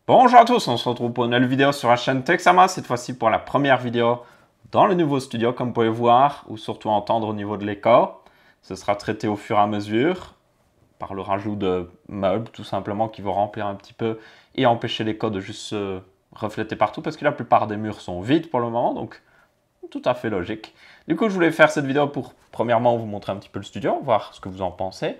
Bonjour à tous, on se retrouve pour une nouvelle vidéo sur la chaîne Texama, cette fois-ci pour la première vidéo dans le nouveau studio comme vous pouvez voir, ou surtout entendre au niveau de l'écho. Ce sera traité au fur et à mesure, par le rajout de meubles tout simplement qui vont remplir un petit peu et empêcher l'écho de juste se refléter partout parce que la plupart des murs sont vides pour le moment, donc tout à fait logique. Du coup, je voulais faire cette vidéo pour, premièrement, vous montrer un petit peu le studio, voir ce que vous en pensez.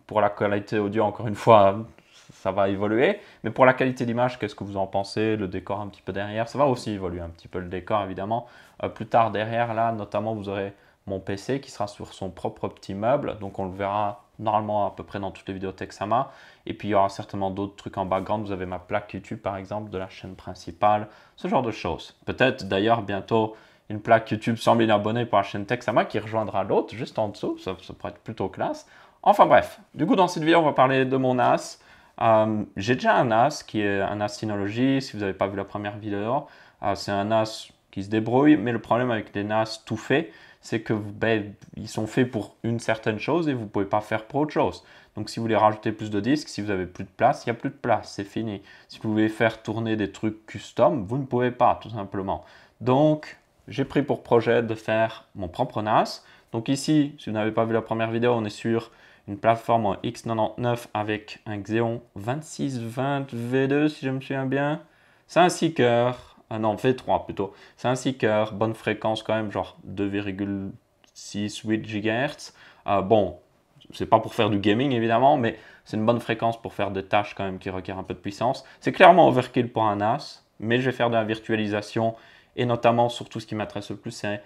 Pour la qualité audio, encore une fois, ça va évoluer. Mais pour la qualité d'image, qu'est-ce que vous en pensez? Le décor un petit peu derrière, ça va aussi évoluer un petit peu le décor, évidemment. Plus tard, derrière, là, notamment, vous aurez mon PC qui sera sur son propre petit meuble. Donc, on le verra normalement à peu près dans toutes les vidéos Texama. Et puis, il y aura certainement d'autres trucs en background. Vous avez ma plaque YouTube, par exemple, de la chaîne principale, ce genre de choses. Peut-être, d'ailleurs, bientôt, une plaque YouTube 100 000 abonnés pour la chaîne Texama qui rejoindra l'autre juste en dessous. Ça pourrait être plutôt classe. Enfin bref, du coup, dans cette vidéo, on va parler de mon NAS. J'ai déjà un NAS qui est un NAS Synology. Si vous n'avez pas vu la première vidéo, c'est un NAS qui se débrouille. Mais le problème avec les NAS tout faits, c'est que ils sont faits pour une certaine chose et vous ne pouvez pas faire pour autre chose. Donc si vous voulez rajouter plus de disques, si vous avez plus de place, il n'y a plus de place, c'est fini. Si vous voulez faire tourner des trucs custom, vous ne pouvez pas, tout simplement. Donc j'ai pris pour projet de faire mon propre NAS. Donc ici, si vous n'avez pas vu la première vidéo, on est sur une plateforme en x99 avec un Xeon 2620 V2 si je me souviens bien. C'est un seeker, non V3 plutôt. C'est un seeker, bonne fréquence quand même, genre 2,68 GHz. Bon, c'est pas pour faire du gaming évidemment, mais c'est une bonne fréquence pour faire des tâches quand même qui requièrent un peu de puissance. C'est clairement overkill pour un NAS, mais je vais faire de la virtualisation et notamment surtout ce qui m'intéresse le plus, c'est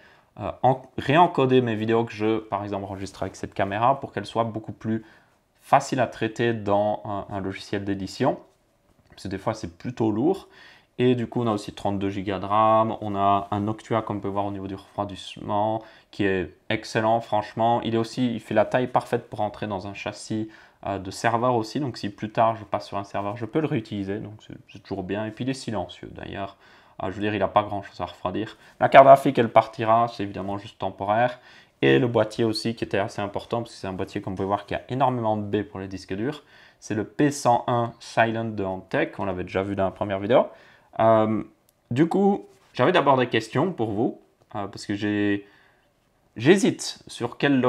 réencoder mes vidéos que je, par exemple, enregistre avec cette caméra pour qu'elles soient beaucoup plus faciles à traiter dans un logiciel d'édition. Parce que des fois, c'est plutôt lourd. Et du coup, on a aussi 32 Go de RAM. On a un Noctua, comme on peut voir au niveau du refroidissement, qui est excellent, franchement. Il fait la taille parfaite pour entrer dans un châssis de serveur aussi. Donc, si plus tard je passe sur un serveur, je peux le réutiliser. Donc, c'est toujours bien. Et puis, il est silencieux d'ailleurs. Je veux dire, il n'a pas grand chose à refroidir. La carte graphique, elle partira. C'est évidemment juste temporaire. Et le boîtier aussi, qui était assez important, parce que c'est un boîtier, comme vous pouvez voir, qui a énormément de baies pour les disques durs. C'est le P101 Silent de Antec. On l'avait déjà vu dans la première vidéo. Du coup, j'avais d'abord des questions pour vous, parce que j'hésite sur quel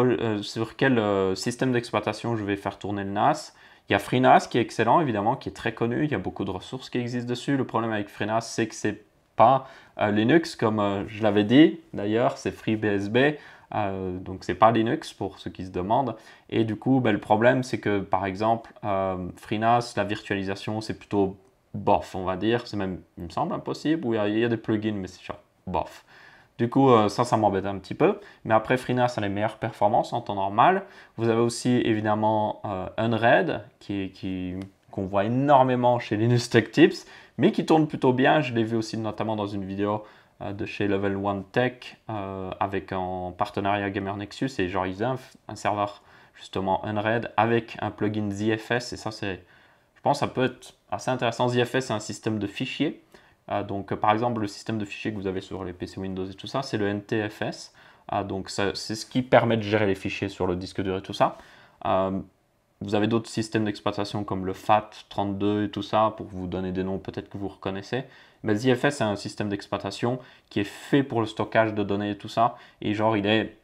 système d'exploitation je vais faire tourner le NAS. Il y a FreeNAS qui est excellent, évidemment, qui est très connu. Il y a beaucoup de ressources qui existent dessus. Le problème avec FreeNAS, c'est que c'est pas Linux, comme je l'avais dit. D'ailleurs, c'est FreeBSD. Donc, c'est pas Linux pour ceux qui se demandent. Et du coup, le problème, c'est que, par exemple, FreeNAS, la virtualisation, c'est plutôt bof, on va dire. C'est même, il me semble, impossible. Où il y a des plugins, mais c'est genre bof. Du coup, ça m'embête un petit peu. Mais après, FreeNAS a les meilleures performances en temps normal. Vous avez aussi, évidemment, Unread, qu'on voit énormément chez Linus Tech Tips, mais qui tourne plutôt bien. Je l'ai vu aussi notamment dans une vidéo de chez Level 1 Tech, avec en partenariat Gamer Nexus. Et genre, ils ont un serveur, justement, Unread, avec un plugin ZFS. Et ça, je pense que ça peut être assez intéressant. ZFS, c'est un système de fichiers. Donc, par exemple, le système de fichiers que vous avez sur les PC Windows et tout ça, c'est le NTFS. Donc, c'est ce qui permet de gérer les fichiers sur le disque dur et tout ça. Vous avez d'autres systèmes d'exploitation comme le FAT32 et tout ça, pour vous donner des noms peut-être que vous reconnaissez. Mais ZFS, c'est un système d'exploitation qui est fait pour le stockage de données et tout ça. Et genre, il est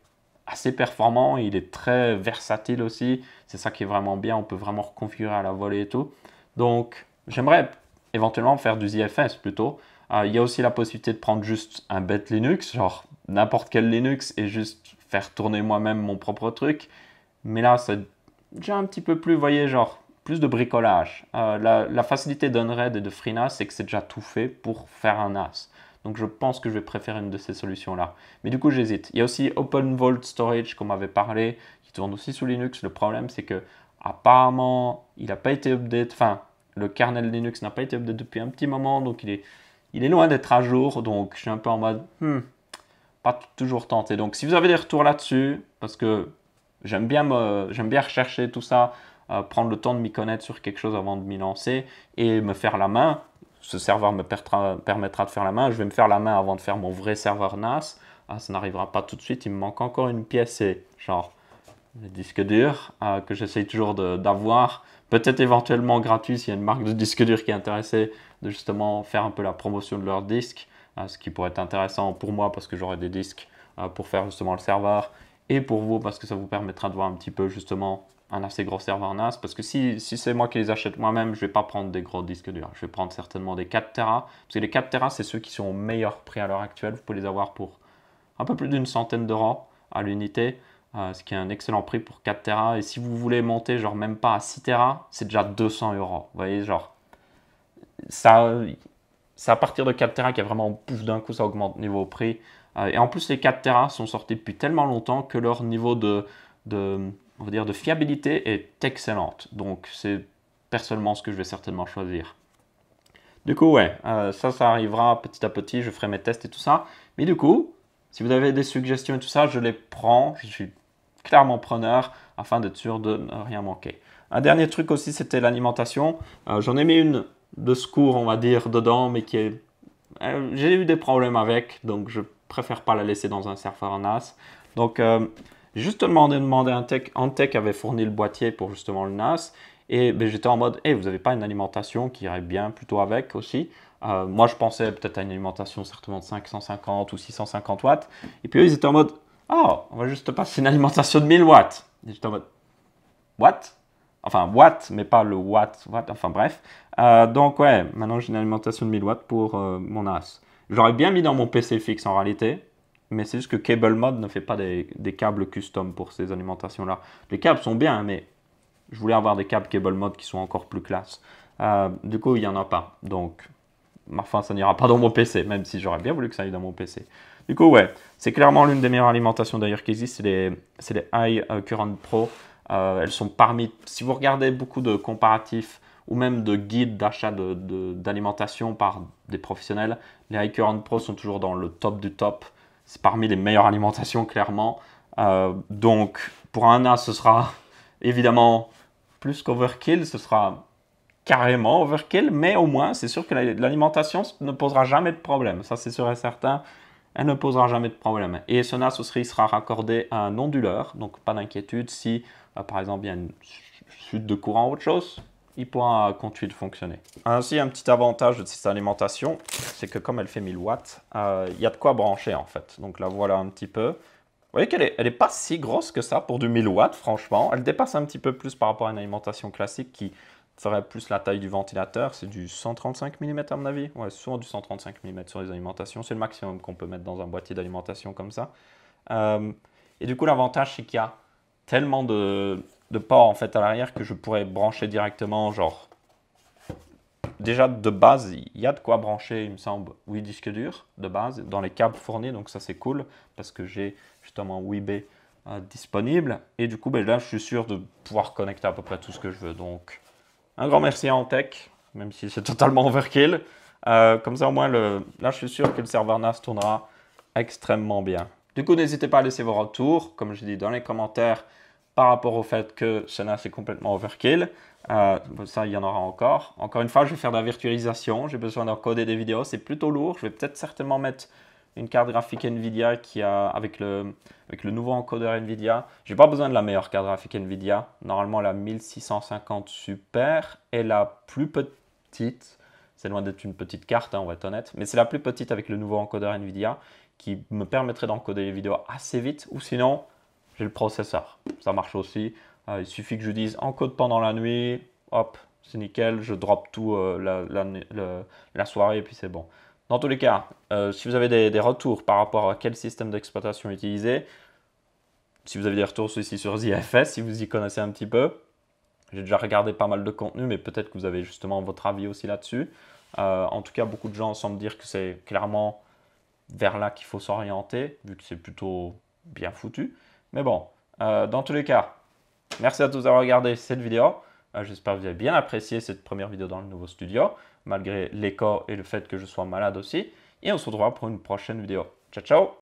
assez performant, il est très versatile aussi. C'est ça qui est vraiment bien, on peut vraiment reconfigurer à la volée et tout. Donc, j'aimerais éventuellement faire du ZFS plutôt. Il y a aussi la possibilité de prendre juste un bête Linux, genre n'importe quel Linux, et juste faire tourner moi-même mon propre truc. Mais là, c'est déjà un petit peu plus, vous voyez, genre plus de bricolage. La facilité d'Unread et de FreeNAS, c'est que c'est déjà tout fait pour faire un NAS. Donc je pense que je vais préférer une de ces solutions-là. Mais du coup, j'hésite. Il y a aussi OpenVault Storage, qu'on m'avait parlé, qui tourne aussi sous Linux. Le problème, c'est que apparemment, il n'a pas été update. Enfin, le kernel Linux n'a pas été update depuis un petit moment, donc il est loin d'être à jour. Donc je suis un peu en mode, pas toujours tenté. Donc si vous avez des retours là-dessus, parce que j'aime bien rechercher tout ça, prendre le temps de m'y connaître sur quelque chose avant de m'y lancer et me faire la main. Ce serveur me permettra de faire la main. Je vais me faire la main avant de faire mon vrai serveur NAS. Ça n'arrivera pas tout de suite. Il me manque encore une pièce et genre les disques durs que j'essaye toujours d'avoir. Peut-être éventuellement gratuit s'il y a une marque de disques durs qui est intéressée de justement faire un peu la promotion de leurs disques, ce qui pourrait être intéressant pour moi parce que j'aurai des disques pour faire justement le serveur et pour vous parce que ça vous permettra de voir un petit peu justement un assez gros serveur NAS parce que si c'est moi qui les achète moi-même, je ne vais pas prendre des gros disques durs. Je vais prendre certainement des 4 Tera parce que les 4 Tera, c'est ceux qui sont au meilleur prix à l'heure actuelle. Vous pouvez les avoir pour un peu plus d'une centaine d'euros à l'unité, ce qui est un excellent prix pour 4 Tera. Et si vous voulez monter genre même pas à 6 Tera, c'est déjà 200 euros. Vous voyez, genre, ça, c'est à partir de 4 Tera qu'il y a vraiment pouf d'un coup ça augmente niveau prix. Et en plus les 4 Tera sont sortis depuis tellement longtemps que leur niveau on va dire de fiabilité est excellente. Donc c'est personnellement ce que je vais certainement choisir. Du coup ouais, ça arrivera petit à petit, je ferai mes tests et tout ça. Mais du coup, si vous avez des suggestions et tout ça, je les prends. Je suis clairement preneur afin d'être sûr de ne rien manquer. Un dernier truc aussi, c'était l'alimentation. J'en ai mis une de secours, on va dire, dedans, mais qui est... j'ai eu des problèmes avec, donc je préfère pas la laisser dans un serveur NAS. Donc, j'ai juste demandé Antec avait fourni le boîtier pour justement le NAS. Et ben, j'étais en mode, hey, vous n'avez pas une alimentation qui irait bien plutôt avec aussi. Moi, je pensais peut-être à une alimentation certainement de 550 ou 650 watts. Et puis eux, ils étaient en mode, oh, on va juste passer une alimentation de 1000 watts. Et j'étais en mode, what? Enfin, watt, mais pas le watt, enfin bref. Donc ouais, maintenant j'ai une alimentation de 1000 watts pour mon NAS. J'aurais bien mis dans mon PC fixe en réalité, mais c'est juste que CableMod ne fait pas des câbles custom pour ces alimentations-là. Les câbles sont bien, mais je voulais avoir des câbles CableMod qui sont encore plus classe. Du coup, il n'y en a pas. Donc, enfin, ça n'ira pas dans mon PC, même si j'aurais bien voulu que ça aille dans mon PC. Du coup, ouais, c'est clairement l'une des meilleures alimentations d'ailleurs qui existe, c'est les High Current Pro. Elles sont parmi, si vous regardez beaucoup de comparatifs ou même de guides d'achat d'alimentation par des professionnels, les High Current Pro sont toujours dans le top du top. C'est parmi les meilleures alimentations, clairement. Donc, pour un NAS, ce sera évidemment plus qu'overkill, ce sera carrément overkill, mais au moins, c'est sûr que l'alimentation ne posera jamais de problème. Ça, c'est sûr et certain. Elle ne posera jamais de problème. Et ce NAS aussi sera raccordé à un onduleur, donc pas d'inquiétude. Si, par exemple, il y a une chute de courant ou autre chose, il pourra continuer de fonctionner. Ainsi, un petit avantage de cette alimentation, c'est que comme elle fait 1000 watts, il y a de quoi brancher en fait. Donc là, voilà un petit peu. Vous voyez qu'elle est pas si grosse que ça pour du 1000 watts, franchement. Elle dépasse un petit peu plus par rapport à une alimentation classique qui ferait plus la taille du ventilateur. C'est du 135 mm à mon avis. Ouais, souvent du 135 mm sur les alimentations. C'est le maximum qu'on peut mettre dans un boîtier d'alimentation comme ça. Et du coup, l'avantage, c'est qu'il y a tellement de ports en fait à l'arrière que je pourrais brancher directement, genre... Déjà, de base, il y a de quoi brancher, il me semble, 8 disques durs de base dans les câbles fournis. Donc ça, c'est cool parce que j'ai justement 8B disponible. Et du coup, ben, là, je suis sûr de pouvoir connecter à peu près tout ce que je veux. Donc, un grand merci à Antec, même si c'est totalement overkill. Comme ça, au moins, là, je suis sûr que le serveur NAS tournera extrêmement bien. Du coup, n'hésitez pas à laisser vos retours, comme je dis dans les commentaires, par rapport au fait que ce NAS est complètement overkill. Ça, il y en aura encore. Encore une fois, je vais faire de la virtualisation. J'ai besoin d'encoder des vidéos. C'est plutôt lourd. Je vais peut-être certainement mettre une carte graphique NVIDIA avec le nouveau encodeur NVIDIA. Je n'ai pas besoin de la meilleure carte graphique NVIDIA. Normalement, la 1650 Super est la plus petite. C'est loin d'être une petite carte, hein, on va être honnête. Mais c'est la plus petite avec le nouveau encodeur NVIDIA qui me permettrait d'encoder les vidéos assez vite. Ou sinon, j'ai le processeur. Ça marche aussi. Il suffit que je dise encode pendant la nuit. Hop, c'est nickel. Je drop tout la soirée et puis c'est bon. Dans tous les cas, si vous avez des retours par rapport à quel système d'exploitation utiliser, si vous avez des retours aussi sur ZFS, si vous y connaissez un petit peu, j'ai déjà regardé pas mal de contenu, mais peut-être que vous avez justement votre avis aussi là-dessus. En tout cas, beaucoup de gens semblent dire que c'est clairement vers là qu'il faut s'orienter, vu que c'est plutôt bien foutu. Mais bon, dans tous les cas, merci à tous d'avoir regardé cette vidéo. J'espère que vous avez bien apprécié cette première vidéo dans le nouveau studio, malgré l'écho et le fait que je sois malade aussi. Et on se retrouvera pour une prochaine vidéo. Ciao, ciao!